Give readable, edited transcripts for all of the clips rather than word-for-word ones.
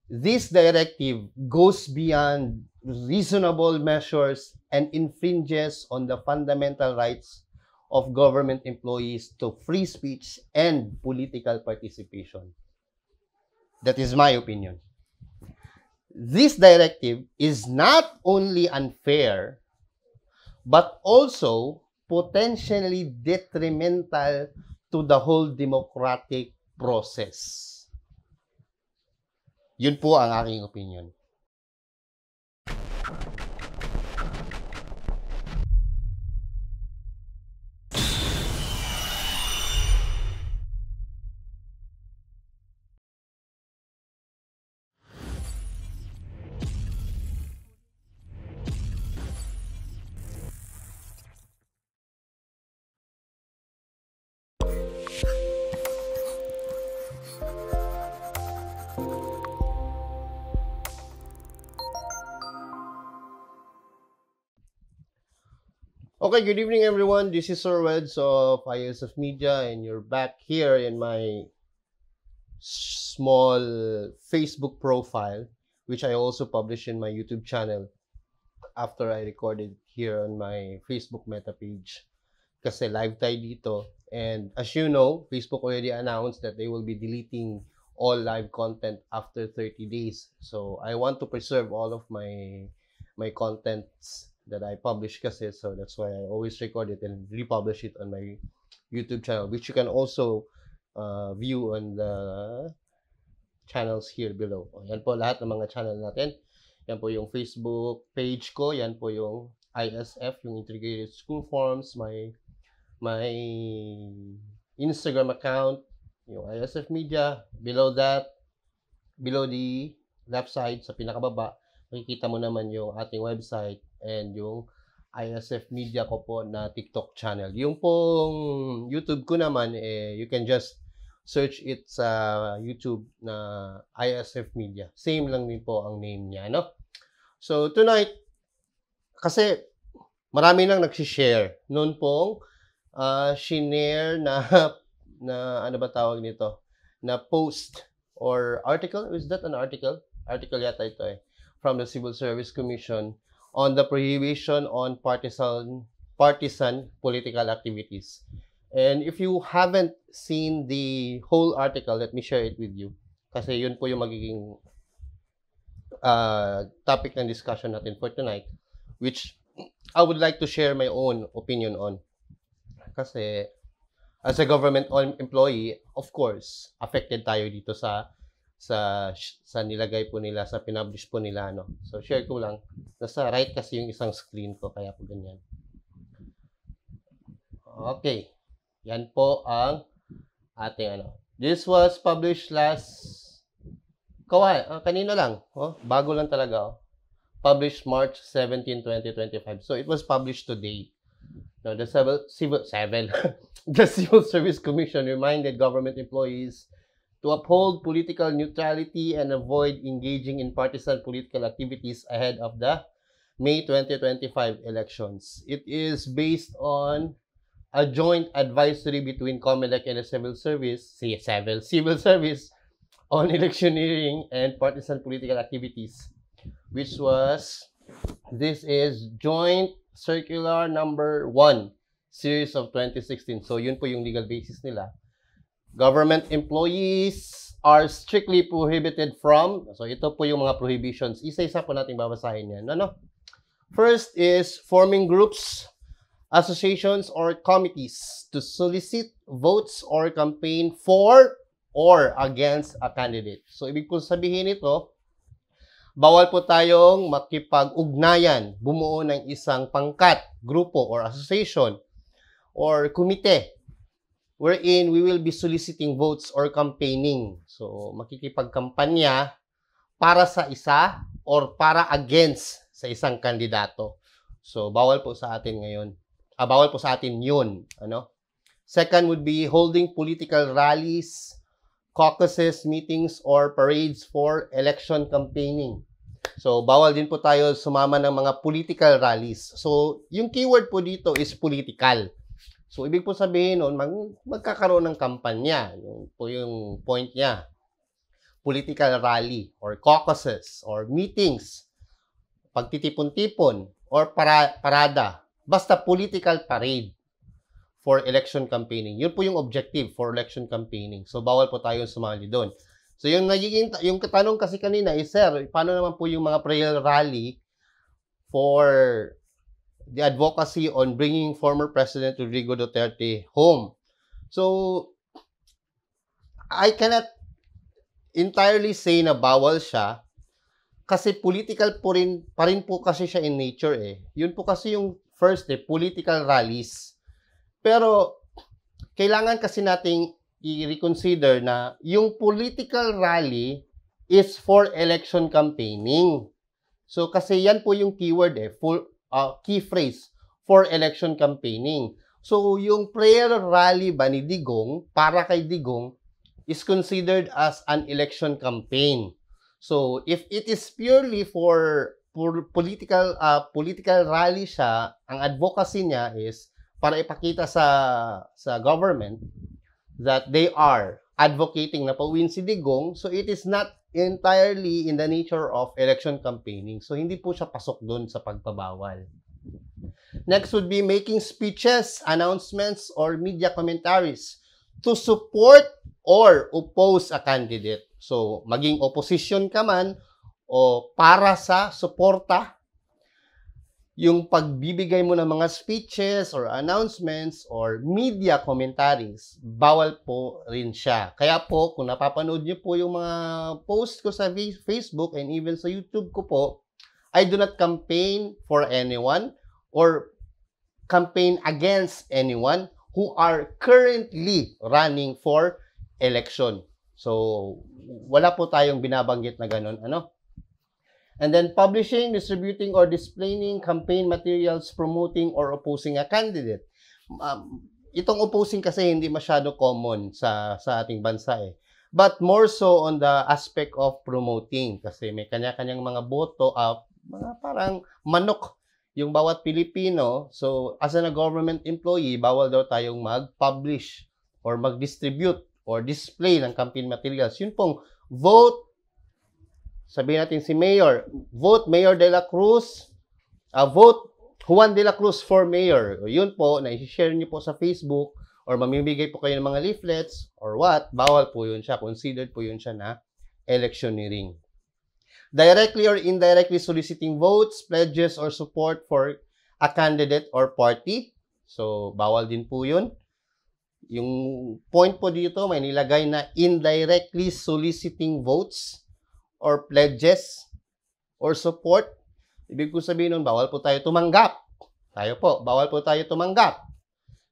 this directive goes beyond reasonable measures and infringes on the fundamental rights of government employees to free speech and political participation. That is my opinion. This directive is not only unfair, but also potentially detrimental to the whole democratic process. Yun po ang aking opinion. Okay, good evening everyone. This is Sir Weds of ISF Media and you're back here in my small Facebook profile, which I also publish in my YouTube channel after I recorded here on my Facebook meta page. Kasi live tayo dito. And as you know, Facebook already announced that they will be deleting all live content after 30 days. So I want to preserve all of my contents that I publish kasi, so that's why I always record it and republish it on my YouTube channel, which you can also view on the channels here below. Yan po lahat ng mga channel natin. Yan po yung Facebook page ko, yan po yung ISF, yung Integrated School Forms, my Instagram account, yung ISF Media. Below that, below the left side, sa pinakababa, makikita mo naman yung ating website and yung ISF Media ko po na TikTok channel. Yung pong YouTube ko naman, you can just search it sa YouTube na ISF Media. Same lang din po ang name niya, no? So, tonight, kasi marami nang nagsishare. Noon pong shinare na ano ba tawag nito? Na post or article. Is that an article? Article yata ito from the Civil Service Commission on the prohibition on partisan political activities. And if you haven't seen the whole article, let me share it with you. Kasi yun po yung magiging topic ng discussion natin for tonight, which I would like to share my own opinion on. Kasi as a government employee, of course, affected tayo dito sa nilagay po nila, sa pinublish po nila, no? So, share ko lang. Nasa right kasi yung isang screen ko, kaya po ganyan. Okay. Yan po ang ating This was published kanina lang. Bago lang talaga. Published March 17, 2025. So, it was published today. No, the Civil Service Commission reminded government employees to uphold political neutrality and avoid engaging in partisan political activities ahead of the May 2025 elections. It is based on a joint advisory between COMELEC and the Civil Service on electioneering and partisan political activities, this is Joint Circular Number 1, Series of 2016. So, yun po yung legal basis nila. Government employees are strictly prohibited from, so ito po yung mga prohibitions. Isa-isa po natin babasahin yan. First is forming groups, associations, or committees to solicit votes or campaign for or against a candidate. So, ibig po sabihin ito, bawal po tayong makipag-ugnayan, bumuo ng isang pangkat, grupo, or association, or komite, wherein we will be soliciting votes or campaigning. So, makikipagkampanya para sa isa or para against sa isang kandidato. So, bawal po sa atin ngayon. Bawal po sa atin yun. Second would be holding political rallies, caucuses, meetings, or parades for election campaigning. So, bawal din po tayo sumama ng mga political rallies. So, yung keyword po dito is political. So, ibig po sabihin nun, magkakaroon ng kampanya. Yung po yung point niya. political rally or caucuses or meetings, pagtitipon-tipon or parada, basta political parade for election campaigning. Yun po yung objective for election campaigning. So, bawal po tayong sumali doon. So, yung tanong kasi kanina is, sir, paano naman po yung mga prayer rally for the advocacy on bringing former President Rodrigo Duterte home? So, I cannot entirely say na bawal siya kasi political pa rin po kasi siya in nature eh. Yun po kasi yung first political rallies. Pero, kailangan kasi nating i-reconsider na yung political rally is for election campaigning. So, kasi yan po yung keyword key phrase, for election campaigning. So, yung prayer rally ba ni Digong, para kay Digong, is considered as an election campaign. So, if it is purely for political rally siya, ang advocacy niya is para ipakita sa government that they are advocating na pauwiin si Digong, so it is not entirely in the nature of election campaigning. So, hindi po siya pasok doon sa pagpabawal. Next would be making speeches, announcements, or media commentaries to support or oppose a candidate. So, maging opposition ka man o para sa suporta, yung pagbibigay mo ng mga speeches or announcements or media commentaries, bawal po rin siya. Kaya po, kung napapanood niyo po yung mga post ko sa Facebook and even sa YouTube ko po, I do not campaign for anyone or campaign against anyone who are currently running for election. So, wala po tayong binabanggit na ganun, ano? And then, publishing, distributing, or displaying campaign materials promoting or opposing a candidate. Itong opposing kasi hindi masyado common sa ating bansa eh. But more so on the aspect of promoting. Kasi may kanya-kanyang mga boto, mga parang manok yung bawat Pilipino. So, as a government employee, bawal daw tayong mag-publish or mag-distribute or display ng campaign materials. Yun pong vote, sabihin natin si Mayor, vote Mayor de la Cruz, vote Juan de la Cruz for Mayor. Yun po, na-share niyo po sa Facebook or mamimigay po kayo ng mga leaflets or what, bawal po yun siya. Considered po yun siya na electioneering. Directly or indirectly soliciting votes, pledges, or support for a candidate or party. So, bawal din po yun. Yung point po dito, may nilagay na indirectly soliciting votes or pledges or support. Ibig ko sabihin nun, bawal po tayo tumanggap. Bawal po tayo tumanggap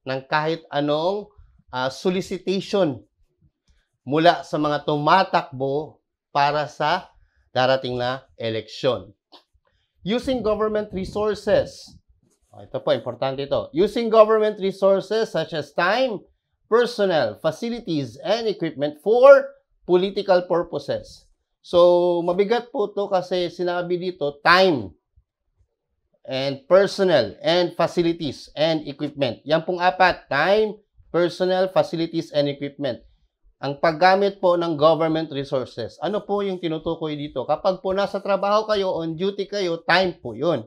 ng kahit anong solicitation mula sa mga tumatakbo para sa darating na eleksyon. Using government resources. Ito po, importante ito. Using government resources such as time, personnel, facilities, and equipment for political purposes. So, mabigat po ito kasi sinabi dito, time, and personnel, and facilities, and equipment. Yan pong apat, time, personnel, facilities, and equipment. Ang paggamit po ng government resources. Ano po yung tinutukoy dito? Kapag po nasa trabaho kayo, on duty kayo, time po yun.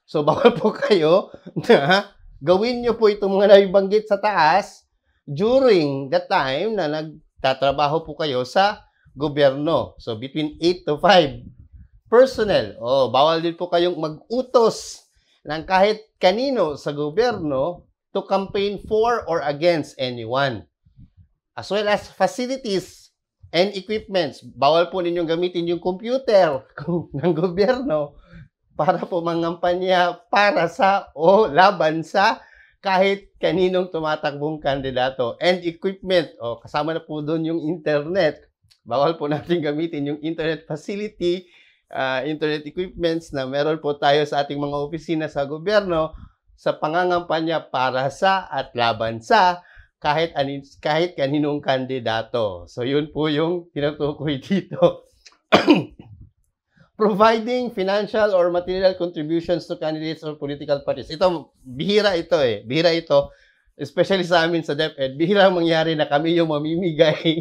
So, bawal po kayo na gawin nyo po itong mga nabibanggit sa taas during the time na nagtatrabaho po kayo sa gobyerno. So, between 8 to 5. Personnel. Bawal din po kayong mag-utos ng kahit kanino sa gobyerno to campaign for or against anyone. As well as facilities and equipments. Bawal po ninyong gamitin yung computer ng gobyerno para po mangampanya para sa o laban sa kahit kaninong tumatakbong kandidato. And equipment. Kasama na po doon yung internet. Bawal po natin gamitin yung internet facility, internet equipments na meron po tayo sa ating mga opisina sa gobyerno sa pangangampanya para sa at laban sa kahit kaninong kandidato. So, yun po yung tinutukoy dito. Providing financial or material contributions to candidates or political parties. Ito, bihira ito. Bihira ito especially sa amin sa DepEd, bihirang mangyari na kami yung mamimigay.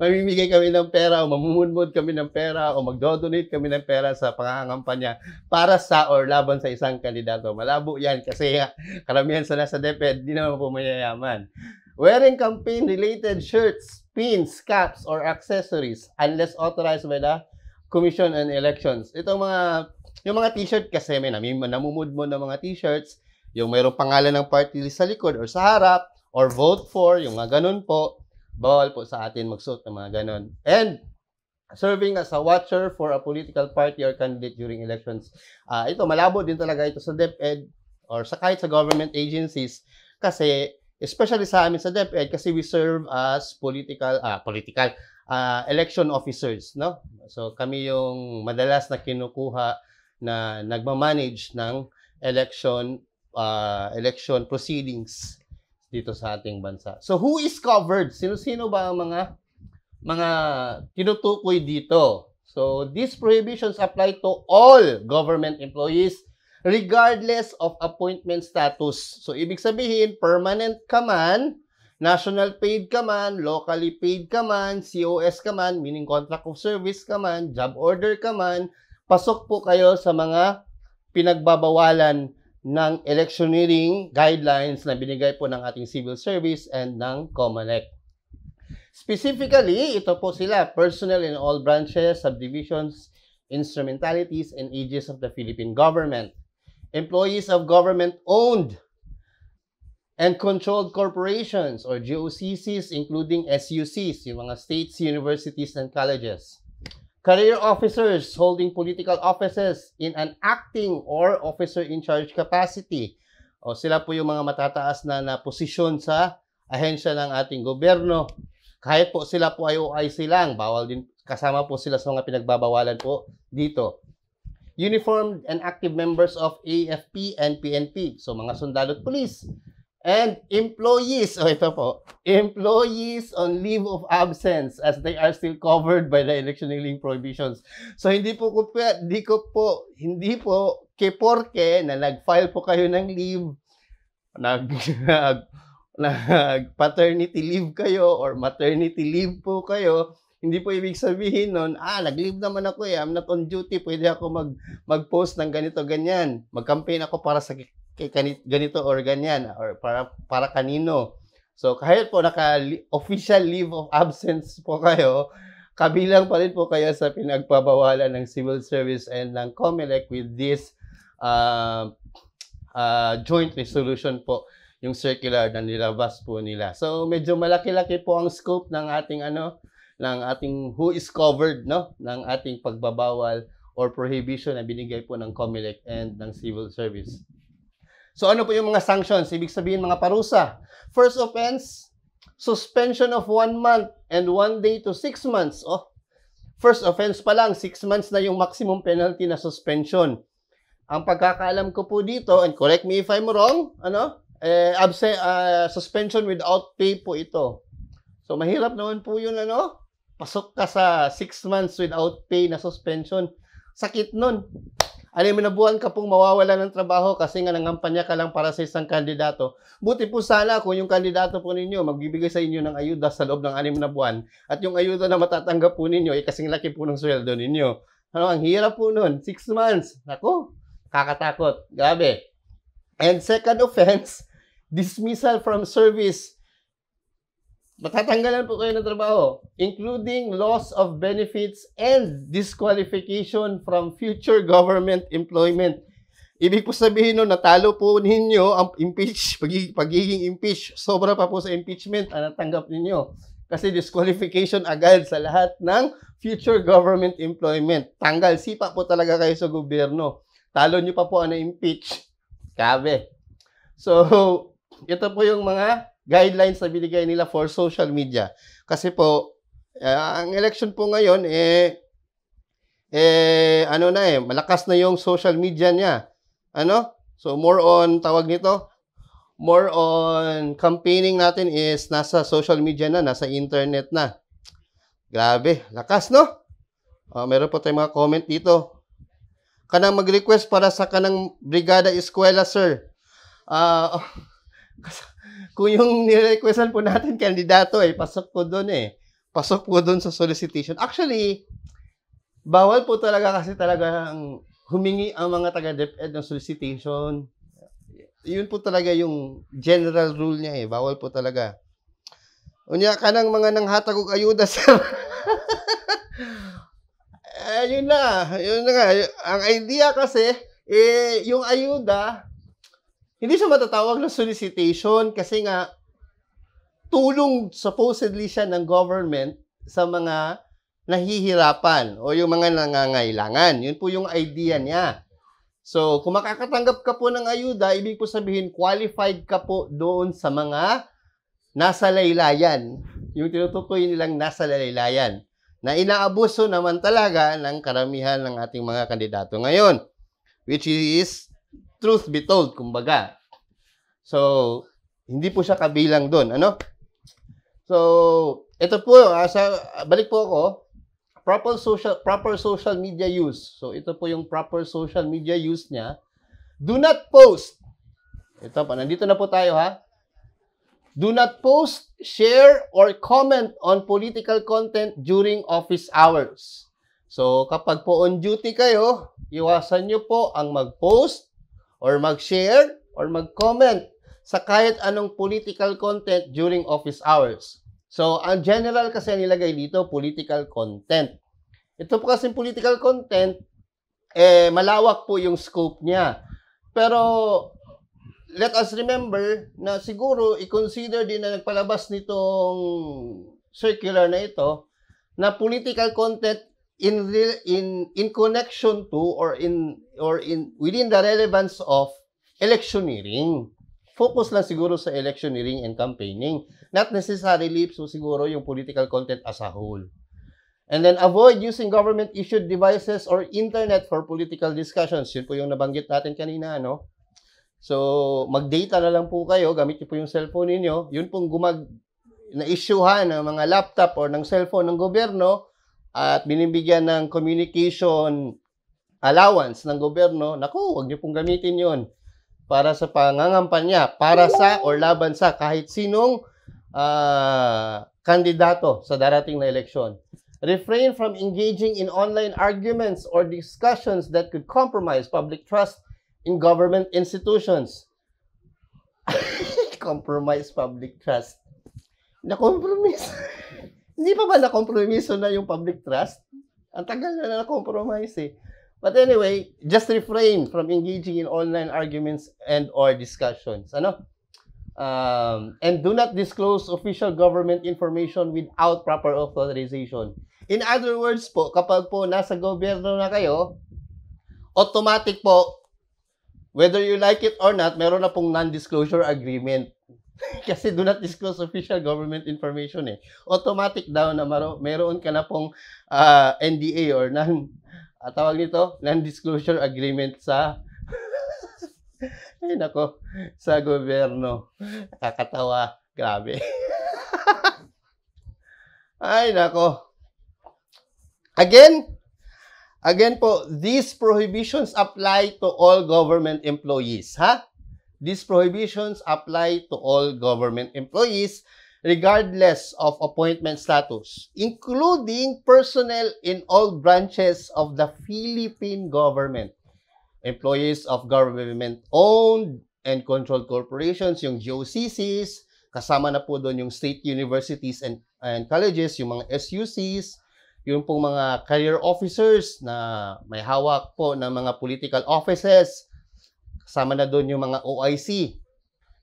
Mamimigay kami ng pera o mamumunmod kami ng pera o magdo-donate kami ng pera sa pangangampanya para sa or laban sa isang kandidato. Malabo yan kasi karamihan sa nasa DepEd, di naman po mayayaman. Wearing campaign-related shirts, pins, caps, or accessories unless authorized by the Commission on Elections. Yung mga t-shirt kasi may namumudmod ng mga t-shirts, yung mayroong pangalan ng party list sa likod or sa harap, or vote for, yung mga ganun po, bawal po sa atin magsuot ng mga ganun. And serving as a watcher for a political party or candidate during elections. Ito, malabo din talaga ito sa DepEd or sa kahit sa government agencies kasi, especially sa amin sa DepEd, kasi we serve as election officers, no? So, kami yung madalas na kinukuha na nagmamanage ng election proceedings dito sa ating bansa. So, who is covered? Sino-sino ba ang mga tinutukoy dito? So, these prohibitions apply to all government employees regardless of appointment status. So, ibig sabihin, permanent ka man, national paid ka man, locally paid ka man, COS ka man, meaning contract of service ka man, job order ka man, pasok po kayo sa mga pinagbabawalan ng electioneering guidelines na binigay po ng ating civil service and ng COMELEC. Specifically, ito po sila, personnel in all branches, subdivisions, instrumentalities, and agencies of the Philippine government. Employees of government-owned and controlled corporations or GOCCs, including SUCs, yung mga states, universities, and colleges. Career officers holding political offices in an acting or officer-in-charge capacity. O sila po yung mga matataas na posisyon sa ahensya ng ating gobyerno. Kahit po sila po ay OIC lang, bawal din, kasama po sila sa mga pinagbabawalan po dito. Uniformed and active members of AFP and PNP. So mga sundalo at police. And employees, ito po, employees on leave of absence as they are still covered by the electioneering prohibitions. So hindi po porke na nag-file po kayo ng leave, nag-paternity leave kayo or maternity leave po kayo, hindi po ibig sabihin nun, nag-leave naman ako I'm not on duty, pwede ako mag-post ng ganito, ganyan. Mag-campaign ako para sa ganito or ganyan or para kanino. So kahit po official leave of absence po kayo, kabilang pa rin po kayo sa pinagpabawalan ng civil service and ng COMELEC with this joint resolution po, yung circular na nilabas po nila. So medyo malaki-laki po ang scope ng ating ng ating who is covered, no, ng ating pagbabawal or prohibition na binigay po ng COMELEC and ng civil service. So ano po yung mga sanctions? Ibig sabihin mga parusa. First offense, suspension of 1 month and 1 day to 6 months. First offense pa lang, 6 months na yung maximum penalty na suspension. Ang pagkakaalam ko po dito, and correct me if I'm wrong, suspension without pay po ito. So mahirap naman po yun, pasok ka sa 6 months without pay na suspension. Sakit nun. Alam mo na buwan ka pong mawawala ng trabaho kasi nga nangampanya ka lang para sa isang kandidato. Buti po sana kung yung kandidato po ninyo magbibigay sa inyo ng ayuda sa loob ng 6 na buwan at yung ayuda na matatanggap po ninyo ay kasing laki po ng sweldo ninyo. Ang hirap po nun. 6 months. Naku, kakatakot. Grabe. And second offense, dismissal from service. Matatanggalan po kayo ng trabaho, including loss of benefits and disqualification from future government employment. Ibig po sabihin nun, natalo po ninyo ang pagiging impeach. Sobra pa po sa impeachment ang natanggap ninyo. Kasi disqualification agad sa lahat ng future government employment. Tanggal, sipa po talaga kayo sa gobyerno. Talo nyo pa po ang na-impeach. Kabe. So, ito po yung mga guidelines na binigay nila for social media. Kasi po, ang election po ngayon, malakas na yung social media niya. So, more on, tawag nito, more on campaigning natin is nasa social media na, nasa internet na. Grabe, lakas, no? Meron po tayong mga comment dito. Kanang mag-request para sa kanang Brigada Eskwela, sir. kung yung nirequestan po natin kandidato pasok po doon Pasok po doon sa solicitation. Actually, bawal po talaga kasi talagang humingi ang mga taga-DepEd ng solicitation. Yun po talaga yung general rule niya Bawal po talaga. Unya ka ng mga nanghatag og ayuda sir. Yun na nga. Ang idea kasi, yung ayuda, hindi siya matatawag na solicitation kasi nga, tulong supposedly siya ng government sa mga nahihirapan o yung mga nangangailangan. Yun po yung idea niya. So, kung makakatanggap ka po ng ayuda, ibig po sabihin, qualified ka po doon sa mga nasa laylayan. Yung tinutukoy nilang nasa laylayan. Na inaabuso naman talaga ng karamihan ng ating mga kandidato ngayon. Which is, truth be told, kumbaga. So, hindi po siya kabilang doon. Ano? So, ito po, balik po ako, proper social media use. So, ito po yung proper social media use niya. Do not post. Ito pa, nandito na po tayo ha. Do not post, share, or comment on political content during office hours. So, kapag po on duty kayo, iwasan nyo po ang mag-post, or mag-share, or mag-comment sa kahit anong political content during office hours. So, ang general kasi nilagay dito, political content. Ito po kasi political content, malawak po yung scope niya. Pero, let us remember na siguro i-consider din na nagpalabas nitong circular na ito na political content in connection to or in within the relevance of electioneering. Focus lang siguro sa electioneering and campaigning, not necessarily so siguro yung political content as a whole. And then avoid using government issued devices or internet for political discussions. Yun po yung nabanggit natin kanina, no? So, mag-data na lang po kayo, gamit niyo po yung cellphone ninyo. Yun pong na-issuehan ng mga laptop or ng cellphone ng gobyerno at binibigyan ng communication allowance ng gobyerno. Naku, huwag niyo pong gamitin yun para sa pangangampanya, para sa or laban sa kahit sinong kandidato sa darating na eleksyon. Refrain from engaging in online arguments or discussions that could compromise public trust in government institutions. Compromise public trust. Na-compromise. Hindi pa ba na-compromise na yung public trust? Ang tagal na na-compromise But anyway, just refrain from engaging in online arguments and or discussions. And do not disclose official government information without proper authorization. In other words po, kapag po nasa gobyerno na kayo, automatic po, whether you like it or not, meron na pong non-disclosure agreement. Kasi do not disclose official government information Automatic daw na meron ka na pong NDA or tawag nito, non-disclosure agreement sa ay nako, sa gobyerno. Kakatawa. Grabe. Ay nako. Again po, these prohibitions apply to all government employees, These prohibitions apply to all government employees regardless of appointment status, including personnel in all branches of the Philippine government. Employees of government-owned and controlled corporations, yung GOCCs, kasama na po doon yung state universities and colleges, yung mga SUCs, yung pong mga career officers na may hawak po ng mga political offices, kasama na doon yung mga OIC,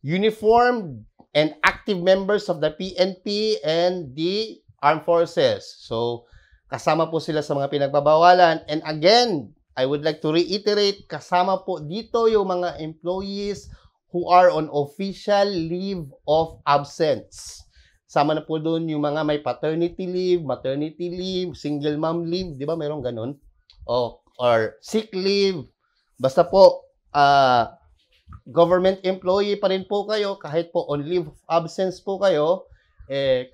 uniformed and active members of the PNP and the armed forces. So, kasama po sila sa mga pinagbabawalan. And again, I would like to reiterate, kasama po dito yung mga employees who are on official leave of absence. Sama na po doon yung mga may paternity leave, maternity leave, single mom leave, di ba mayroong ganun? Or sick leave. Basta po, government employee pa rin po kayo, kahit po on leave of absence po kayo,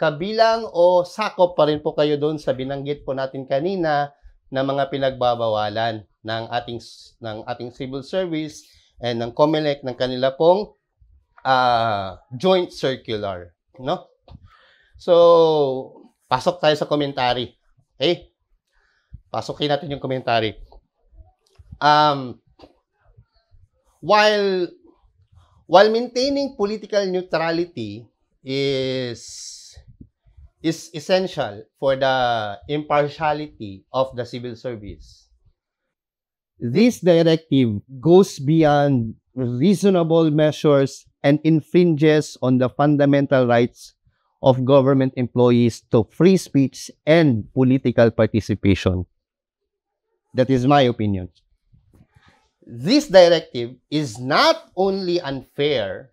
kabilang o sakop pa rin po kayo doon sa binanggit po natin kanina na mga pinagbabawalan ng ating civil service and ng COMELEC ng kanila pong joint circular, no? So, pasok tayo sa commentary. Okay? Pasukin natin yung commentary. While maintaining political neutrality is essential for the impartiality of the civil service, this directive goes beyond reasonable measures and infringes on the fundamental rights of government employees to free speech and political participation. That is my opinion. This directive is not only unfair,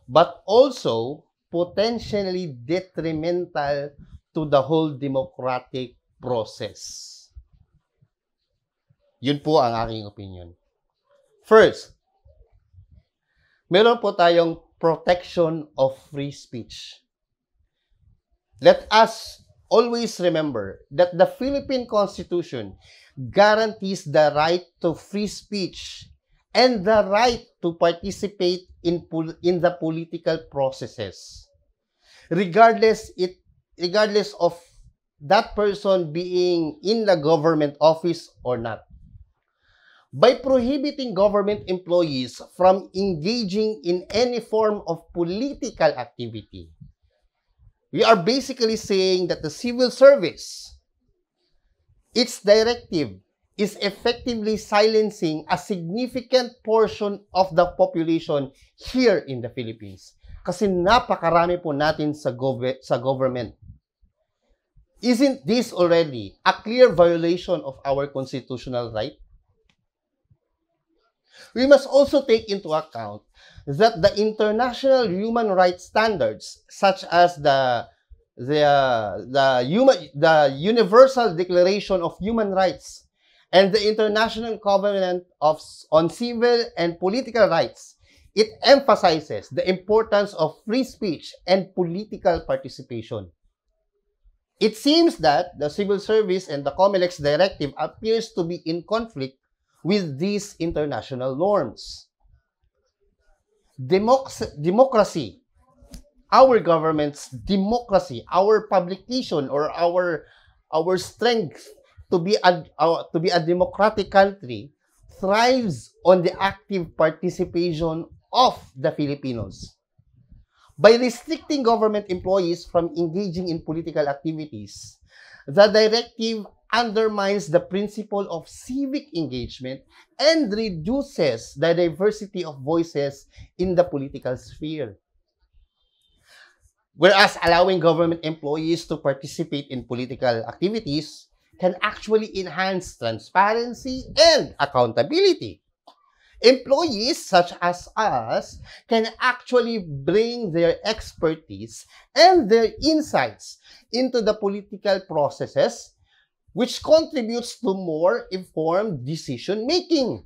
but also potentially detrimental to the whole democratic process. Yun po ang aking opinion. First, meron po tayong protection of free speech. Let us always remember that the Philippine Constitution guarantees the right to free speech and the right to participate in the political processes, regardless of that person being in the government office or not. By prohibiting government employees from engaging in any form of political activity, we are basically saying that the civil service, its directive, is effectively silencing a significant portion of the population here in the Philippines. Kasi napakarami po natin sa government. Isn't this already a clear violation of our constitutional right? We must also take into account that the international human rights standards, such as the Universal Declaration of Human Rights and the International Covenant on Civil and Political Rights, it emphasizes the importance of free speech and political participation. It seems that the civil service and the COMELEC directive appears to be in conflict with these international norms. Democracy, our government's democracy, our publication, or our strength to be a democratic country thrives on the active participation of the Filipinos. By restricting government employees from engaging in political activities, the directive undermines the principle of civic engagement and reduces the diversity of voices in the political sphere. Whereas allowing government employees to participate in political activities can actually enhance transparency and accountability. Employees such as us can actually bring their expertise and their insights into the political processes, which contributes to more informed decision-making,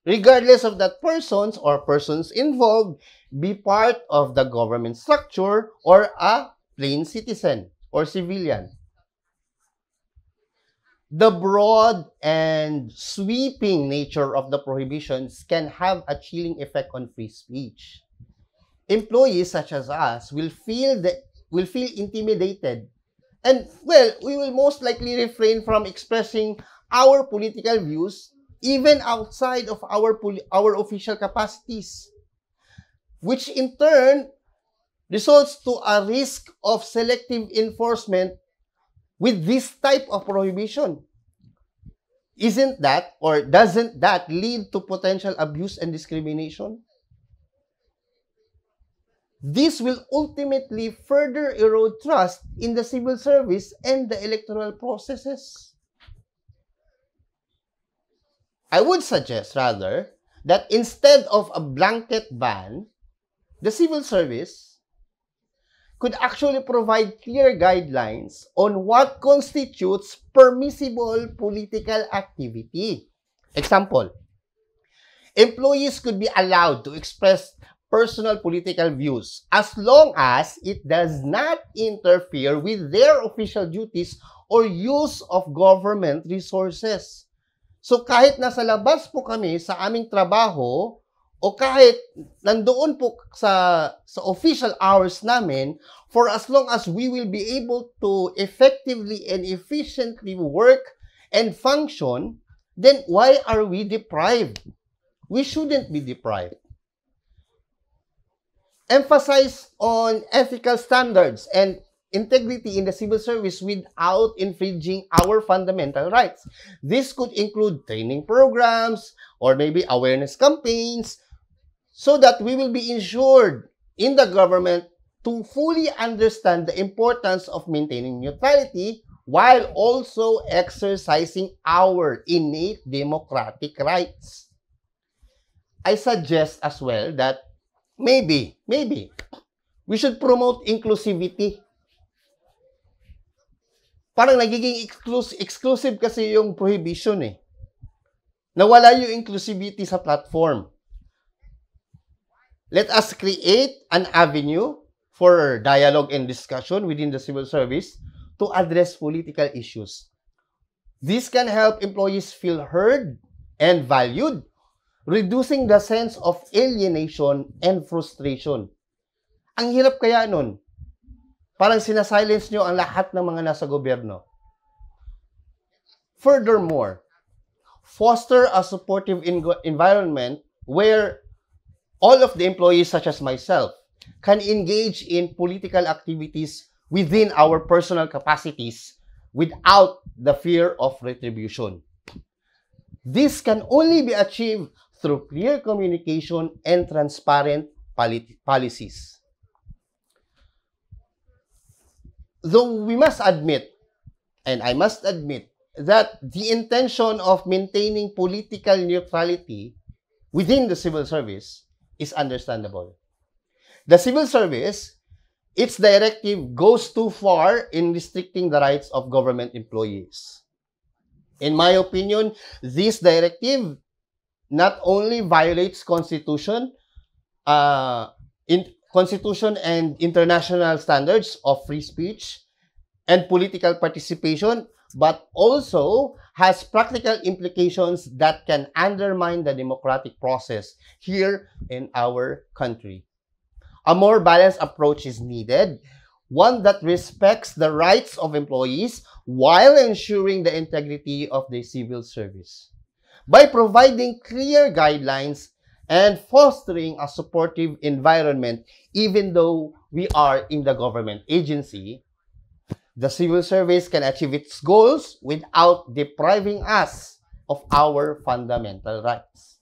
regardless of that persons involved be part of the government structure or a plain citizen or civilian. The broad and sweeping nature of the prohibitions can have a chilling effect on free speech. Employees such as us will feel intimidated, and we will most likely refrain from expressing our political views even outside of our official capacities, which in turn results to a risk of selective enforcement with this type of prohibition. Isn't that, or doesn't that lead to potential abuse and discrimination? This will ultimately further erode trust in the civil service and the electoral processes. I would suggest, rather, that instead of a blanket ban, the civil service could actually provide clear guidelines on what constitutes permissible political activity. Example, employees could be allowed to express personal political views as long as it does not interfere with their official duties or use of government resources. So kahit nasa labas po kami sa aming trabaho o kahit nandoon po sa official hours namin, for as long as we will be able to effectively and efficiently work and function, then why are we deprived? We shouldn't be deprived. Emphasize on ethical standards and integrity in the civil service without infringing our fundamental rights. This could include training programs or maybe awareness campaigns so that we will be ensured in the government to fully understand the importance of maintaining neutrality while also exercising our innate democratic rights. I suggest as well that maybe, we should promote inclusivity. Parang nagiging exclusive kasi yung prohibition eh. Nawala yung inclusivity sa platform. Let us create an avenue for dialogue and discussion within the civil service to address political issues. This can help employees feel heard and valued, reducing the sense of alienation and frustration. Ang hirap kaya nun. Parang sinasilence nyo ang lahat ng mga nasa gobyerno. Furthermore, foster a supportive environment where all of the employees, such as myself, can engage in political activities within our personal capacities without the fear of retribution. This can only be achieved through clear communication and transparent policies. Though we must admit, and I must admit, that the intention of maintaining political neutrality within the civil service is understandable. The civil service, its directive goes too far in restricting the rights of government employees. In my opinion, this directive not only violates Constitution and international standards of free speech and political participation, but also has practical implications that can undermine the democratic process here in our country. A more balanced approach is needed, one that respects the rights of employees while ensuring the integrity of the civil service. By providing clear guidelines and fostering a supportive environment, even though we are in the government agency, the civil service can achieve its goals without depriving us of our fundamental rights.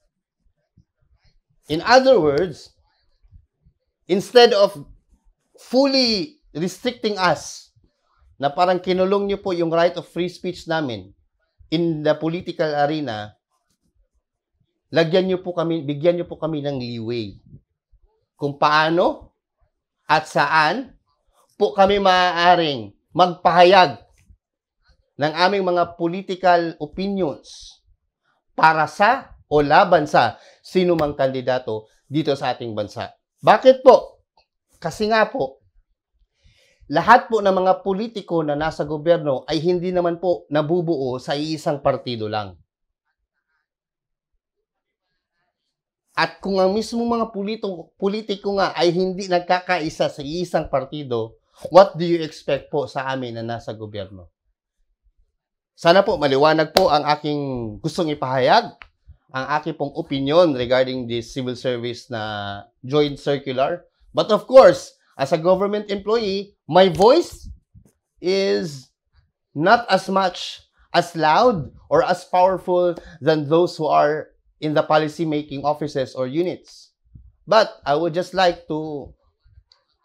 In other words, instead of fully restricting us, na parang kinulong nyo po yung right of free speech namin in the political arena, bigyan nyo po kami ng leeway kung paano at saan po kami maaaring magpahayag ng aming mga political opinions para sa o laban sa sino mang kandidato dito sa ating bansa. Bakit po? Kasi nga po, lahat po ng mga politiko na nasa gobyerno ay hindi naman po nabubuo sa iisang partido lang. At kung ang mismo mga politiko nga ay hindi nagkakaisa sa isang partido, what do you expect po sa amin na nasa gobyerno? Sana po maliwanag po ang aking gustong ipahayag, ang aking pong opinion regarding this civil service na joint circular. But of course, as a government employee, my voice is not as much as loud or as powerful than those who are in the policy-making offices or units. But I would just like to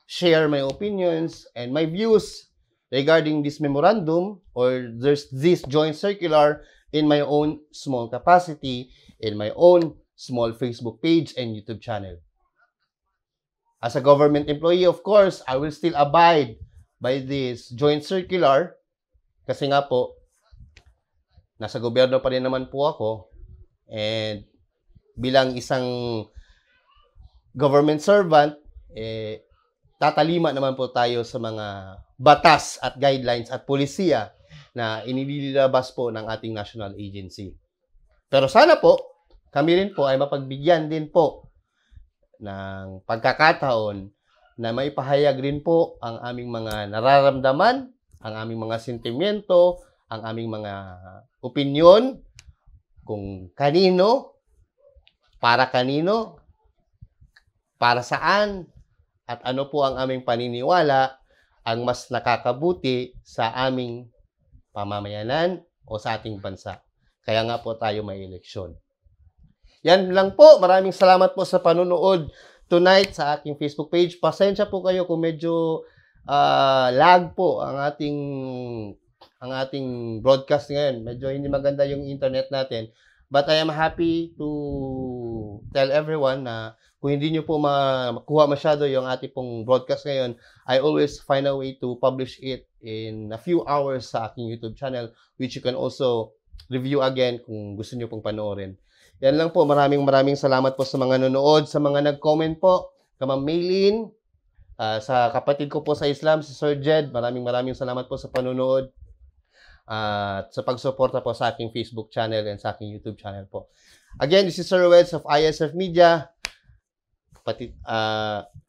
share my opinions and my views regarding this memorandum or there's this joint circular in my own small capacity, in my own small Facebook page and YouTube channel. As a government employee, of course, I will still abide by this joint circular kasi nga po, nasa gobyerno pa rin naman po ako. And bilang isang government servant, tatalima naman po tayo sa mga batas at guidelines at polisiya na inililabas po ng ating national agency. Pero sana po, kami rin po ay mapagbigyan din po ng pagkakataon na maipahayag rin po ang aming mga nararamdaman, ang aming mga sentimiento, ang aming mga opinyon, kung kanino, para saan, at ano po ang aming paniniwala ang mas nakakabuti sa aming pamamayanan o sa ating bansa. Kaya nga po tayo may eleksyon. Yan lang po. Maraming salamat po sa panonood tonight sa aking Facebook page. Pasensya po kayo kung medyo lag po ang ating broadcast ngayon. Medyo hindi maganda yung internet natin. But I am happy to tell everyone na kung hindi nyo po makuha masyado yung ating pong broadcast ngayon, I always find a way to publish it in a few hours sa aking YouTube channel, which you can also review again kung gusto nyo pong panoorin. Yan lang po. Maraming salamat po sa mga nanonood, sa mga nag-comment po, kay Ma'am Maylin, sa kapatid ko po sa Islam, si Sir Jed. Maraming salamat po sa panonood at sa pagsuporta po sa aking Facebook channel and sa aking YouTube channel po. Again, this is Sir Weds of ISF Media.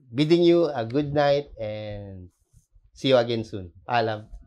Bidding you a good night and see you again soon. Paalam.